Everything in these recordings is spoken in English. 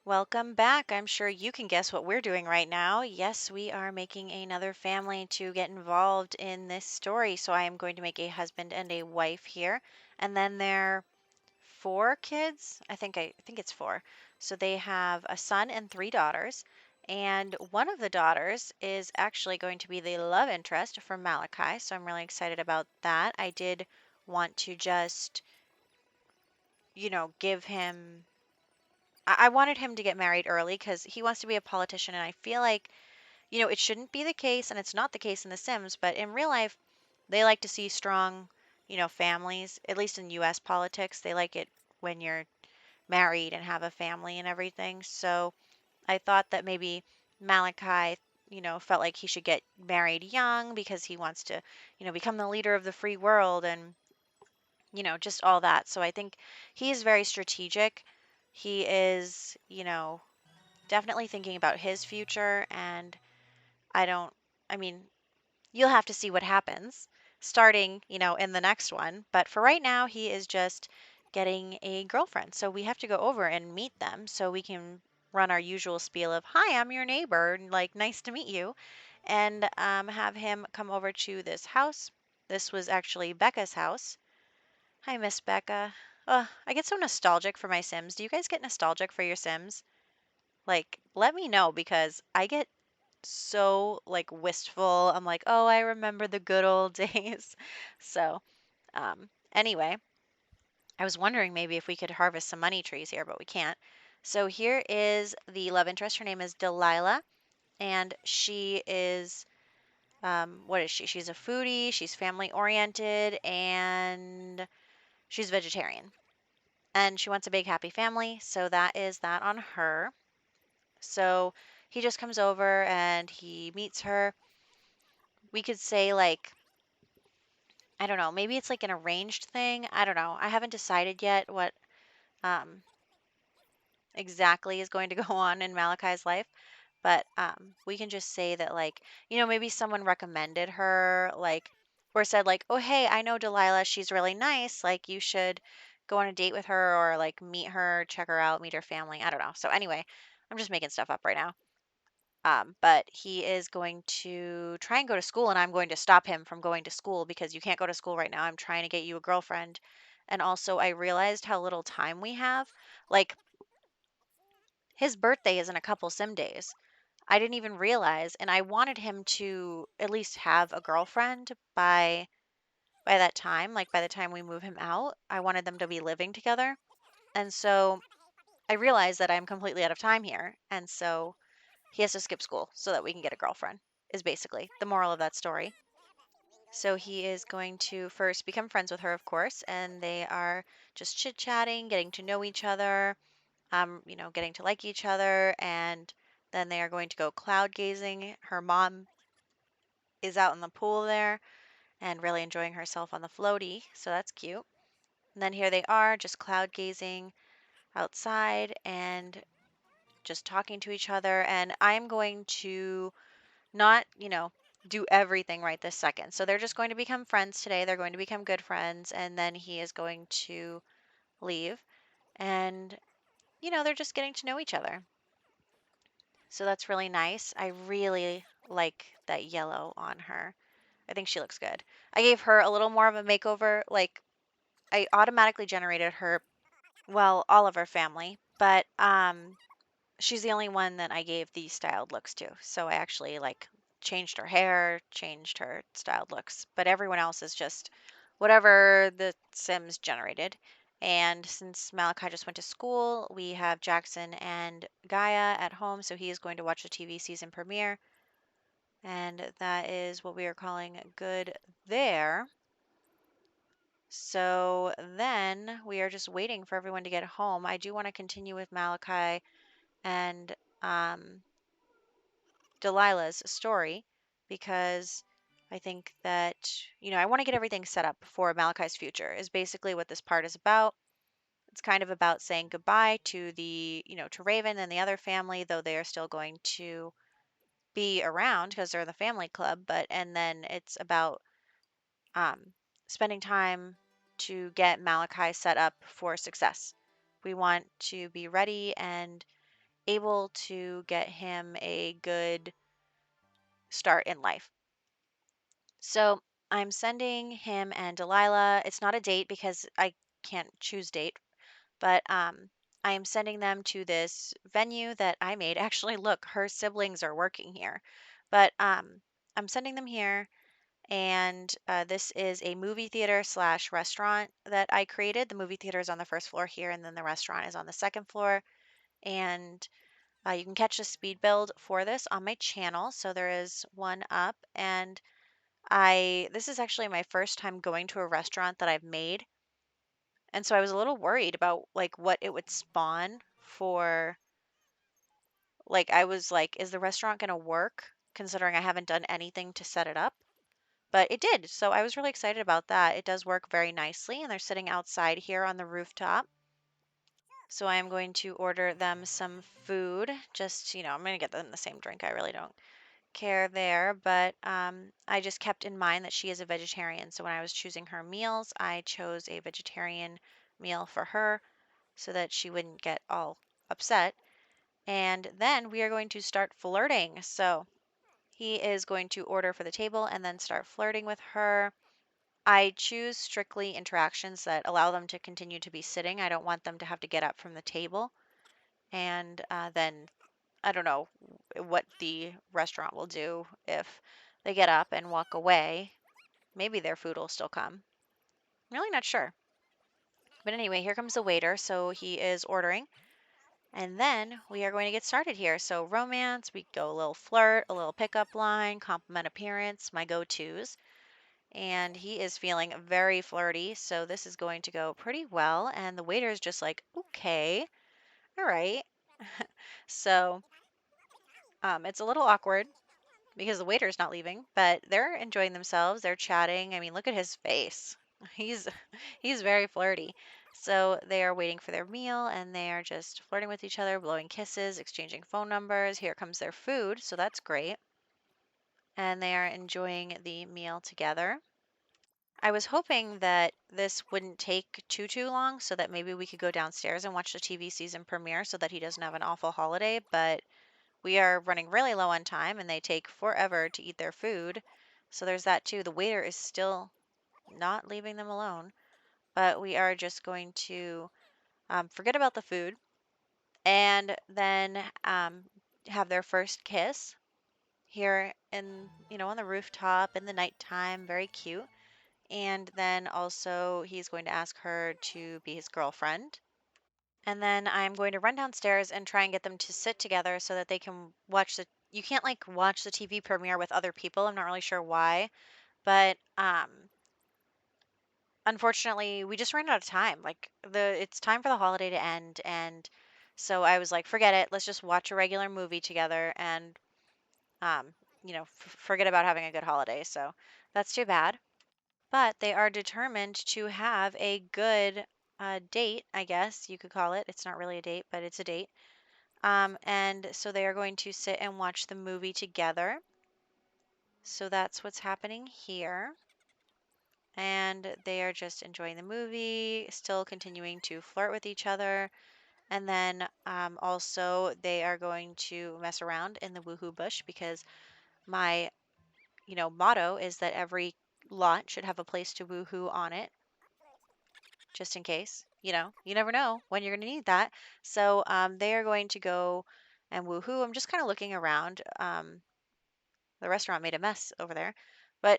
Welcome back. I'm sure you can guess what we're doing right now. Yes, we are making another family to get involved in this story. So I am going to make a husband and a wife here. And then there are four kids. I think it's four. So they have a son and three daughters. And one of the daughters is actually going to be the love interest for Malachi. So I'm really excited about that. I did want to just, give him I wanted him to get married early because he wants to be a politician, and I feel like, it shouldn't be the case, and it's not the case in The Sims, but in real life, they like to see strong, families, at least in US politics. They like it when you're married and have a family and everything. So I thought that maybe Malachi, felt like he should get married young because he wants to, become the leader of the free world and, just all that. So I think he's very strategic. He is, definitely thinking about his future, and I don't, I mean, you'll have to see what happens starting, in the next one. But for right now, he is just getting a girlfriend. So we have to go over and meet them so we can run our usual spiel of, hi, I'm your neighbor, and like, nice to meet you, and have him come over to this house. This was actually Becca's house. Hi, Miss Becca. I get so nostalgic for my Sims. Do you guys get nostalgic for your Sims? Like, let me know because I get so like wistful. I'm like, oh, I remember the good old days. So, anyway, I was wondering maybe if we could harvest some money trees here, but we can't. So here is the love interest. Her name is Delilah, and she is, what is she? She's a foodie, she's family oriented, and she's vegetarian. And she wants a big happy family, so that is that on her. So he just comes over and he meets her. We could say like, I don't know, maybe it's like an arranged thing. I don't know. I haven't decided yet what um, exactly is going to go on in Malachi's life, but we can just say that, like, maybe someone recommended her, like, or said, like, oh, hey, I know Delilah. She's really nice. Like, you should go on a date with her or, like, meet her, check her out, meet her family. I don't know. So, anyway, I'm just making stuff up right now. But he is going to try and go to school, and I'm going to stop him from going to school because you can't go to school right now. I'm trying to get you a girlfriend. And also, I realized how little time we have. Like, his birthday is in a couple sim days. I didn't even realize, and I wanted him to at least have a girlfriend by that time, like by the time we move him out. I wanted them to be living together. And so I realized that I'm completely out of time here. And so he has to skip school so that we can get a girlfriend, is basically the moral of that story. So he is going to first become friends with her, of course, and they are just chit chatting, getting to know each other, getting to like each other, and then they are going to go cloud gazing. Her mom is out in the pool there and really enjoying herself on the floaty, so that's cute. And then here they are, just cloud gazing outside and just talking to each other. And I'm going to not, do everything right this second. So they're just going to become friends today. They're going to become good friends. And then he is going to leave. And, they're just getting to know each other. So that's really nice. I really like that yellow on her. I think she looks good. I gave her a little more of a makeover. Like, I automatically generated her, well, all of her family, but she's the only one that I gave these styled looks to. So I actually like changed her hair, changed her styled looks, but everyone else is just whatever the Sims generated. And since Malachi just went to school, we have Jackson and Gaia at home, so he is going to watch the TV season premiere. And that is what we are calling good there. So then we are just waiting for everyone to get home. I do want to continue with Malachi and um, Delilah's story because I think that, I want to get everything set up for Malachi's future, is basically what this part is about. It's kind of about saying goodbye to to Raven and the other family, though they are still going to be around because they're in the family club. And then it's about um, spending time to get Malachi set up for success. We want to be ready and able to get him a good start in life. So I'm sending him and Delilah. It's not a date because I can't choose date, but I am sending them to this venue that I made. Actually, look, her siblings are working here, but I'm sending them here, and this is a movie theater slash restaurant that I created. The movie theater is on the first floor here, and then the restaurant is on the second floor. And you can catch the speed build for this on my channel. So there is one up, and this is actually my first time going to a restaurant that I've made. And so I was a little worried about like what it would spawn for. Like I was like, is the restaurant going to work considering I haven't done anything to set it up? But it did. So I was really excited about that. It does work very nicely, and they're sitting outside here on the rooftop. So I am going to order them some food. Just, I'm going to get them the same drink. I really don't care there, but I just kept in mind that she is a vegetarian. So when I was choosing her meals, I chose a vegetarian meal for her so that she wouldn't get all upset. And then we are going to start flirting. So he is going to order for the table and then start flirting with her. I choose strictly interactions that allow them to continue to be sitting. I don't want them to have to get up from the table. And then I don't know what the restaurant will do if they get up and walk away. Maybe their food will still come. I'm really not sure. But anyway, here comes the waiter. So he is ordering. And then we are going to get started here. So romance, we go a little flirt, a little pickup line, compliment appearance, my go-tos. And he is feeling very flirty, so this is going to go pretty well. And the waiter is just like, okay, all right. So it's a little awkward because the waiter's not leaving, but they're enjoying themselves. They're chatting. I mean, look at his face. He's he's very flirty. So they are waiting for their meal and they are just flirting with each other, blowing kisses, exchanging phone numbers. Here comes their food, so that's great. And they are enjoying the meal together. I was hoping that this wouldn't take too long so that maybe we could go downstairs and watch the TV season premiere so that he doesn't have an awful holiday, but we are running really low on time and they take forever to eat their food. So there's that too. The waiter is still not leaving them alone, but we are just going to forget about the food and then have their first kiss here on the rooftop in the nighttime. Very cute. And then also he's going to ask her to be his girlfriend. And then I'm going to run downstairs and try and get them to sit together so that they can watch you can't like watch the TV premiere with other people. I'm not really sure why, but unfortunately we just ran out of time. Like it's time for the holiday to end, and so I was like, forget it. Let's just watch a regular movie together and um forget about having a good holiday. So that's too bad. But they are determined to have a good date, I guess you could call it. It's not really a date, but it's a date. And so they are going to sit and watch the movie together. So that's what's happening here. And they are just enjoying the movie, still continuing to flirt with each other. And then also they are going to mess around in the woohoo bush because my, motto is that every lot should have a place to woohoo on it, just in case. You never know when you're going to need that. So they are going to go and woohoo. I'm just kind of looking around. The restaurant made a mess over there.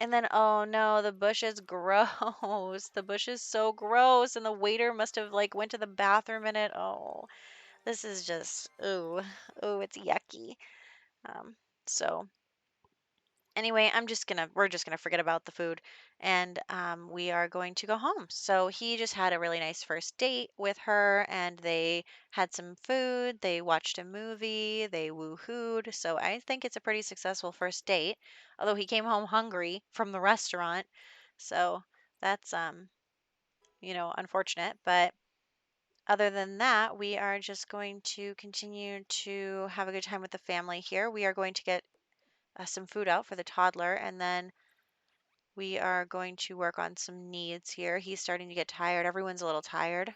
And then, oh no, the bush is gross. The bush is so gross. And the waiter must have like went to the bathroom in it. Oh, this is just, ooh, it's yucky. Um, so anyway, we're just gonna forget about the food, and we are going to go home. So he just had a really nice first date with her, and they had some food, they watched a movie, they woohooed. So I think it's a pretty successful first date, although he came home hungry from the restaurant. So that's unfortunate, but other than that, we are just going to continue to have a good time with the family here. We are going to get some food out for the toddler, and then we are going to work on some needs here. He's starting to get tired. Everyone's a little tired.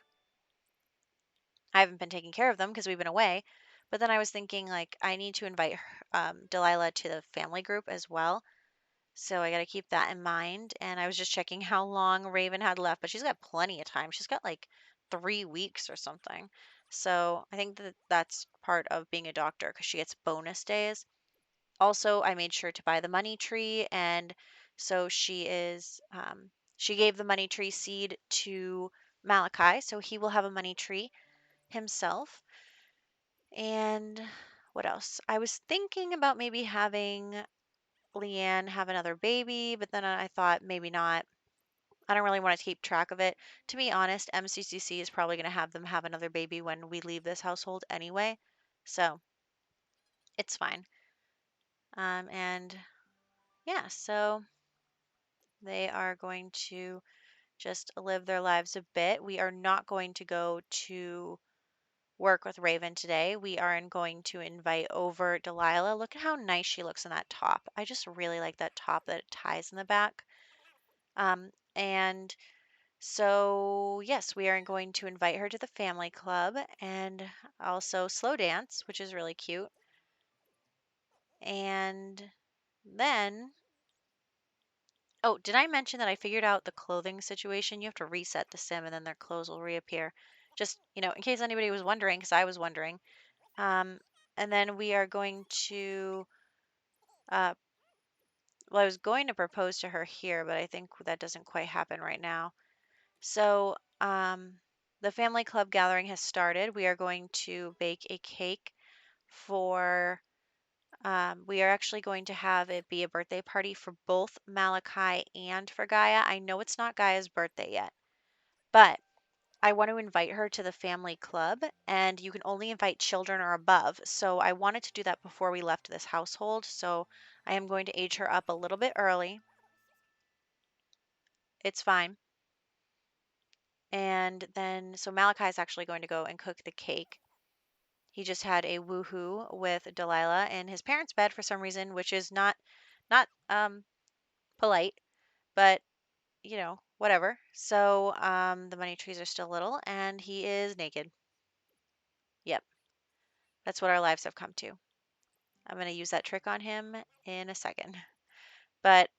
I haven't been taking care of them because we've been away, But then I was thinking like I need to invite Delilah to the family group as well. So I got to keep that in mind. And I was just checking how long Raven had left, but she's got plenty of time. She's got like 3 weeks or something. So I think that that's part of being a doctor because she gets bonus days. Also, I made sure to buy the money tree, and so she gave the money tree seed to Malachi, so he will have a money tree himself. And what else? I was thinking about maybe having Leanne have another baby, but then I thought maybe not. I don't really want to keep track of it. To be honest, MCCC is probably going to have them have another baby when we leave this household anyway, so it's fine. And yeah, so they are going to just live their lives a bit. We are not going to go to work with Raven today. We are going to invite over Delilah. Look at how nice she looks in that top. I just really like that top that it ties in the back. And so, yes, we are going to invite her to the family club and also slow dance, which is really cute. And then, oh, did I mention that I figured out the clothing situation? You have to reset the sim and then their clothes will reappear. Just, in case anybody was wondering, because I was wondering. Um, and then we are going to, uh, well, I was going to propose to her here, but I think that doesn't quite happen right now. So, the family club gathering has started. We are going to bake a cake for, we are actually going to have it be a birthday party for both Malachi and for Gaia. I know it's not Gaia's birthday yet, but I want to invite her to the family club, and you can only invite children or above. So I wanted to do that before we left this household. So I am going to age her up a little bit early. It's fine. And then, so Malachi is actually going to go and cook the cake. He just had a woohoo with Delilah in his parents' bed for some reason, which is not polite, but whatever. So the money trees are still little, and he is naked. Yep, that's what our lives have come to. I'm going to use that trick on him in a second. But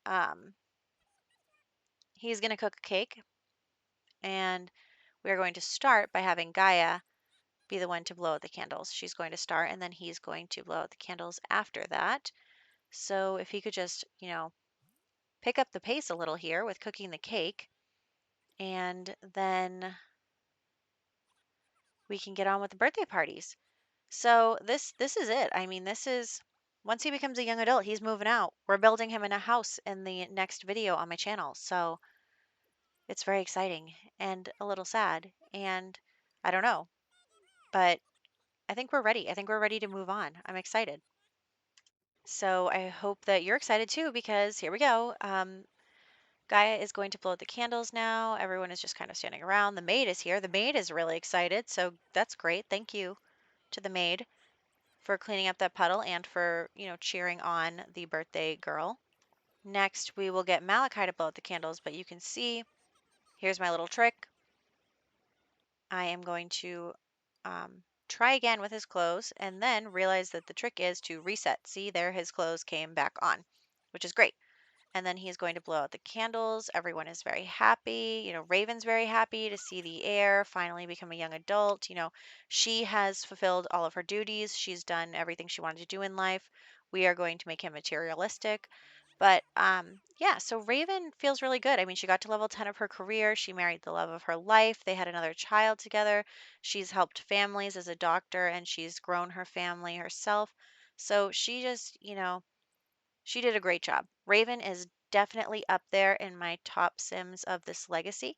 he's going to cook a cake, and we're going to start by having Gaia be the one to blow out the candles. She's going to start, and then he's going to blow out the candles after that. So if he could just, pick up the pace a little here with cooking the cake, and then we can get on with the birthday parties. So this is it. I mean, this is once he becomes a young adult, he's moving out. We're building him in a house in the next video on my channel. So it's very exciting and a little sad. And I don't know, but I think we're ready. I think we're ready to move on. I'm excited. So I hope that you're excited too, because here we go. Gaia is going to blow the candles now. Everyone is just kind of standing around. The maid is here. The maid is really excited. So that's great. Thank you to the maid for cleaning up that puddle and for, cheering on the birthday girl. Next, we will get Malachi to blow out the candles, but you can see, here's my little trick. I am going to try again with his clothes and then realize that the trick is to reset. See, there his clothes came back on, which is great. And then he's going to blow out the candles. Everyone is very happy. Raven's very happy to see the heir finally become a young adult. She has fulfilled all of her duties. She's done everything she wanted to do in life. We are going to make him materialistic. But yeah, so Raven feels really good. I mean, she got to level 10 of her career. She married the love of her life. They had another child together. She's helped families as a doctor and she's grown her family herself. So she just, she did a great job. Raven is definitely up there in my top Sims of this legacy.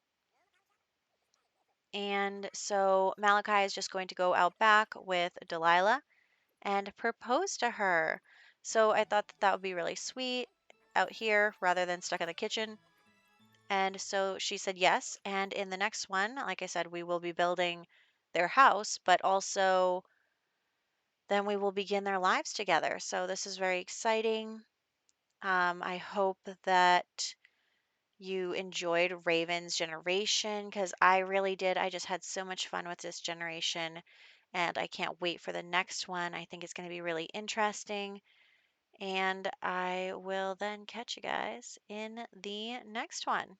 And so Malachi is just going to go out back with Delilah and propose to her. So I thought that would be really sweet out here rather than stuck in the kitchen. And so she said yes. And in the next one, like I said, we will be building their house, but also then we will begin their lives together. So this is very exciting. I hope that you enjoyed Raven's generation because I really did. I just had so much fun with this generation. and I can't wait for the next one. I think it's going to be really interesting. And I will then catch you guys in the next one.